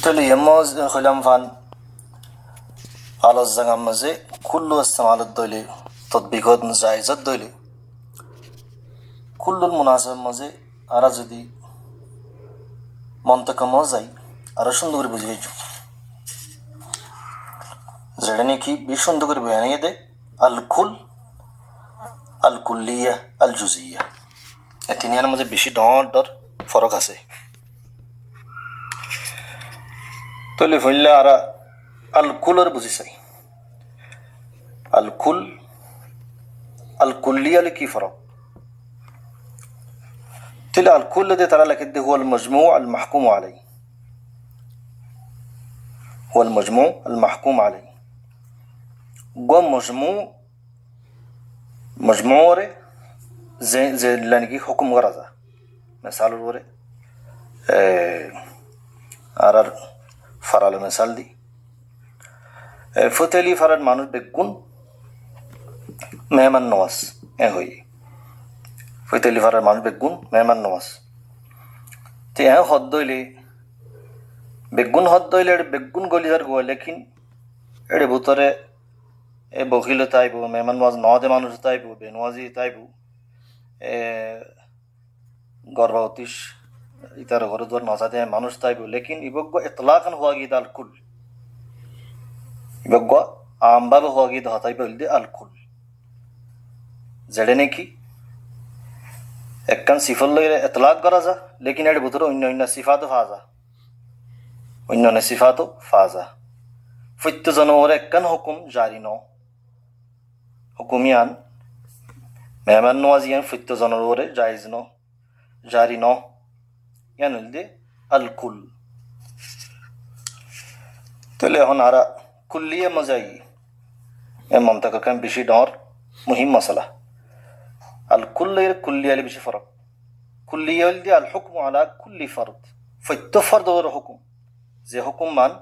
تلي يموز خلام فان على الزغم مزي كل استعمال الدولي تطبيقات جائزة الدولي كل المناسب مزي أرازدي منطقة مزاي أرشون دور بزيجو زرني كي بيشون دور بيانية ده الكل الكلية الجزئية التنين مزي بيشي دور فرق هسي تولي فيلا أرى الكل بزيسي الكل الكلية لكي فرق تلا الكل ده ترى لك ده هو المجموع المحكوم عليه هو المجموع المحكوم عليه قوم مجموع زي لانكي حكم غرزة مثال الوري أرى فرال مثال دي فتلي فرال مانوس بيكون مهمان نواس هوي فتلي فرال مانوس بيكون مهمان نواس تي هدويلي بيكون هدويلي بيكون গলি যার গো লেকিন এর ভিতরে এ বখিল তাইবো মেহমান নওয়াজ নদে মানুষ তাইবো বেনওয়াজি তাইবো এ গর্ভবতীশ ইতার ঘর দর নজাদে মানুষ তাইবো লেকিন ইবগ্গ ইতলাকান হুয়া গিদ আল কুল ইবগ্গ আমবাবে হুয়া গিদ হতাইবো ইলদে আল কুল জেডে নাকি একখান সিফল লইরে ইতলাক করা যা লেকিন এর ভিতরে অন্য অন্য সিফাতও ফাজা অন্যান্য সিফাতও ফাজা ফিত্ত জনওর একখান হুকুম জারি ন হুকুমিয়ান মেহমান নওয়াজিয়ান ফিত্ত জনওরে জায়েজ ন জারি ন ইয়ান হলদে আল কুল তাহলে এখন আরা কুল্লিয়া মজাই এ মমতাকা কাম বেশি ডর মুহিম মাসালা আল কুল্লিয়ার কুল্লিয়ালি বেশি ফরক কুল্লিয়া হলদে আল হুকম আলা কুল্লি ফরদ ফিত্ত ফরদ ওর হুকুম যে হুকুম মান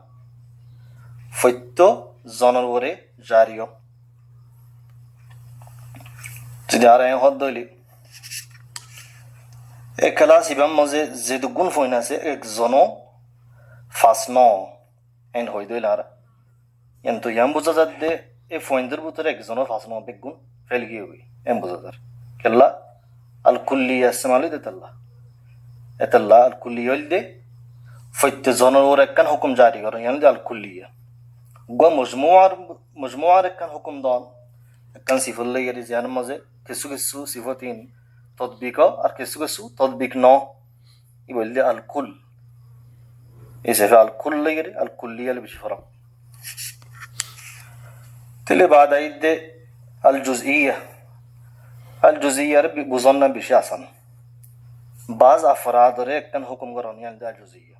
ফিত্ত জনওরে জারিও যদি আর হদ দইলি এক ক্লাস ইবাম মজে যে দুগুণ ফইন আছে এক জন ফাস ন এন হই দইল আর এন্ত ইয়াম বুঝা যাত দে এ ফইনদের ভিতরে একজন ফাস ন বেগুণ ফেল গিয়ে হই এম বুঝা যার কেল্লা আল কুল্লিয়া ইসমালি দেতাল্লা এতাল্লা আল কুল্লিয়া হল দে ফইত্ত জনওর একখান হুকুম জারি করে ইয়ান দে আল কুল্লিয়া গো মজমুয়ার একখান হুকুম দন একখান সিফল লাগি জিয়ান মজে কিছু কিছু সিফতিন তদবিক আর কিছু কিছু তদবিক ন ই বললে আল কুল এই সেফে আল কুল লাগি আল কুল্লিয়াল বেশি ফরক তেলে বাদ আইদে আল জুজইয়ার বুঝন না বেশি আসান বাজ আফরাদরে একখান হুকুম করন ইয়ান দে আল জুজইয়া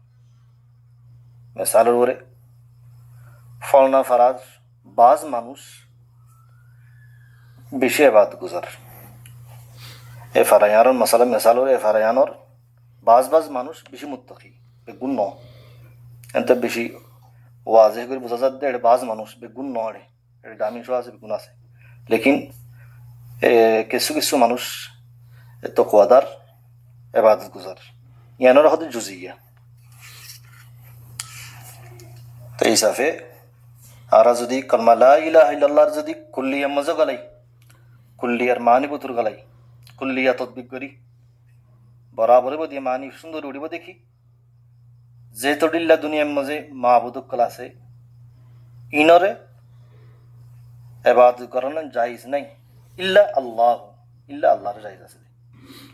মিসালের ওরে ফলনা ফারাজ বাজ মানুষ বেশি এবাদত গুজার এ ফারায়ানোর মশালা মিসালোর এ ফারায়ানোর বাজ মানুষ বেশি মুত্তাকি বেগুন ন এত বেশি ওয়াজে করে বোঝা যাচ্ছে এটা বাজ মানুষ বেগুন ন আরে এটা দামি শো আছে বেগুন আছে লেকিন কিছু কিছু মানুষ এত কোয়াদার এবাদত গুজার ইয়ানোর হতে জুজিয়া তো এই হিসাবে আরা যদি কলমা লা ইলাহা ইল্লাল্লাহর যদি কুল্লিয়া মজা গলাই কুল্লিয়ার মানি বুতুর গলাই কুল্লিয়া তদবিক করি বরাবর বদি মানি সুন্দর উড়িব দেখি যে তডিল্লা দুনিয়ার মাঝে মাহবুদুক কল আছে ইনরে ইবাদত করানো জায়েজ নাই ইল্লা আল্লাহর জায়েজ আছে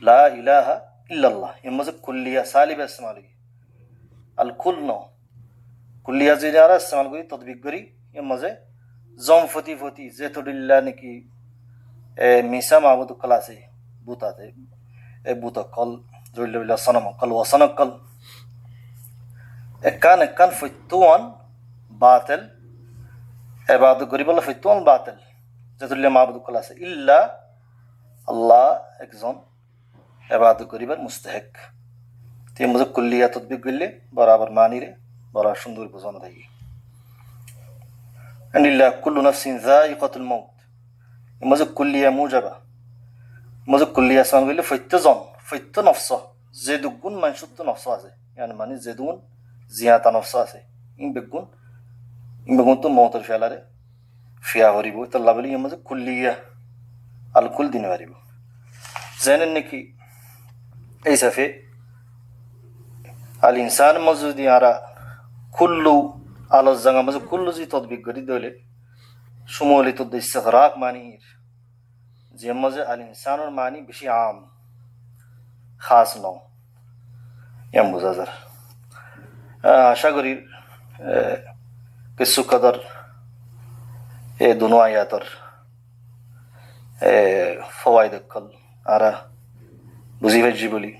লা ইলাহা ইল্লাল্লাহ এর মাঝে কুল্লিয়া সালিব ইসমাল আল কুল ন কুল্লিয়া যদি আর ইস্তেমাল করি তদবিক করি এর মাঝে জম ফতি যে তডিল্লা নাকি মিসা মাহবুদ কল আছে বুতাতে এ বুত কল জইল্লা সনম কল ওয়াসনক কল একান ফিতুয়ান বাতিল ইবাদত করি বলে ফিতুয়ান বাতিল যে তডিল্লা মাহবুদ কল আছে ইল্লা আল্লাহ একজন ইবাদত করিবার মুস্তাহিক তে মুঝে কুল্লিয়া তদবিক করলে বরাবর মানি রে বড় সুন্দর বোঝানো থাকি আনিল্লাহ কুল্লু নাফসিন যায়িকাতুল মাউত মজে কুল্লিয়া মুজাবা মজে কুল্লিয়া সান গলে ফৈত্য নফস যে দুগুণ মানুষত্ব নফস আছে ইয়ানি মানে যে দুগুণ জিয়াতা নফসা আছে ইন বেগুন তো মৌতর ফেলারে ফিয়া হরিব তাল্লা বলি ইয়ে মাঝে কুল্লিয়া আল কুল দিনে পারিব জেনেন নাকি এই সাফে আল ইনসান মজুদি আরা কুল্লু আলোচ জাঙ্গা মাঝে কুল্লু জি তদবিক করি দলে সুমলিত ইস্তিগরাক মানির যে মাঝে আল ইনসানের মানি বেশি আম খাস ন এম বোঝা যার আশা করি কিছু কদর এ দুনো আয়াতর ফওয়াইদ কল আরা বুঝি ভাইজি বলি